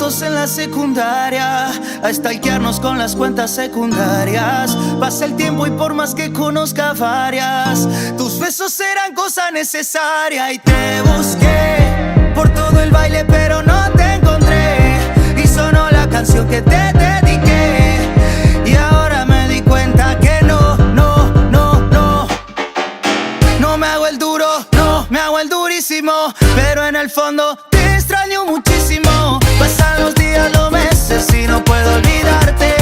juntos en la secundaria, a stalkearnos con las cuentas secundarias. Pasa el tiempo y por más que conozca varias, tus besos eran cosa necesaria. Y te busqué por todo el baile pero no te encontré, y sonó la canción que te dediqué. Y ahora me di cuenta que no me hago el duro, no me hago el durísimo, pero en el fondo te extraño muchísimo. Pasan los días, los meses y no puedo olvidarte.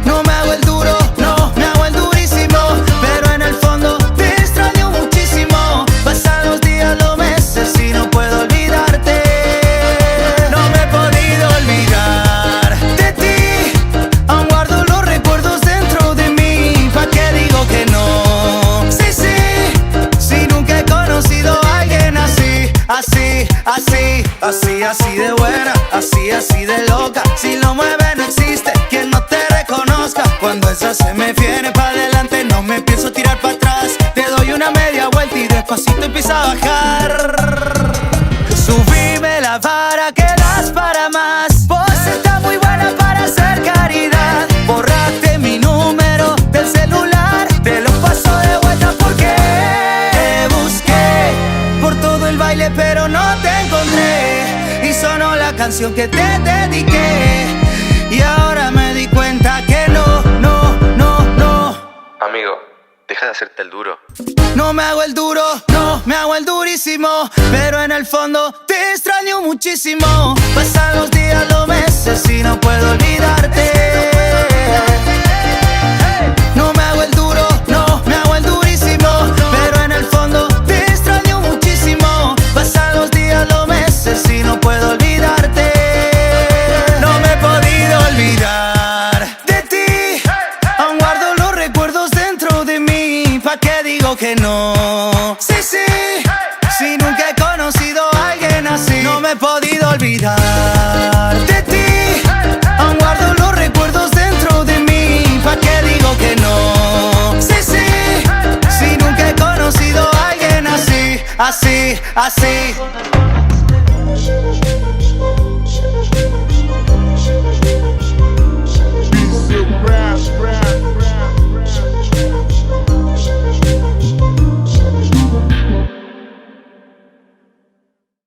No me hago el duro, no me hago el durísimo, pero en el fondo te extraño muchísimo. Pasan los días, los meses y no puedo olvidarte. No me he podido olvidar de ti, aún guardo los recuerdos dentro de mí. ¿Pa' qué digo que no? Así de buena, así de loca. Si lo mueve no existe quien no te reconozca. Cuando esa se me viene pa' adelante, no me pienso tirar pa' atrás. Te doy una media vuelta y despacito empieza a bajar. Subime la vara que das para más. Vos estás muy buena para hacer caridad. Borraste mi número del celular, te lo paso de vuelta porque te busqué por todo el baile pero no te encontré, y sonó la canción que te dediqué. Y ahora me di cuenta que no. Amigo, deja de hacerte el duro. No me hago el duro, no me hago el durísimo, pero en el fondo te extraño muchísimo. Pasan los días, los meses y no puedo olvidarte. No me hago el duro, no me hago el durísimo, pero en el fondo te extraño muchísimo. Pasan los días, los meses y no puedo olvidarte. No me he podido olvidar de ti, aún guardo los recuerdos dentro de mí. ¿Pa' qué digo que no? Sí, si nunca he conocido a alguien así. No me he podido olvidar de ti, aún guardo los recuerdos dentro de mí. ¿Pa' qué digo que no? Sí, si nunca he conocido a alguien así.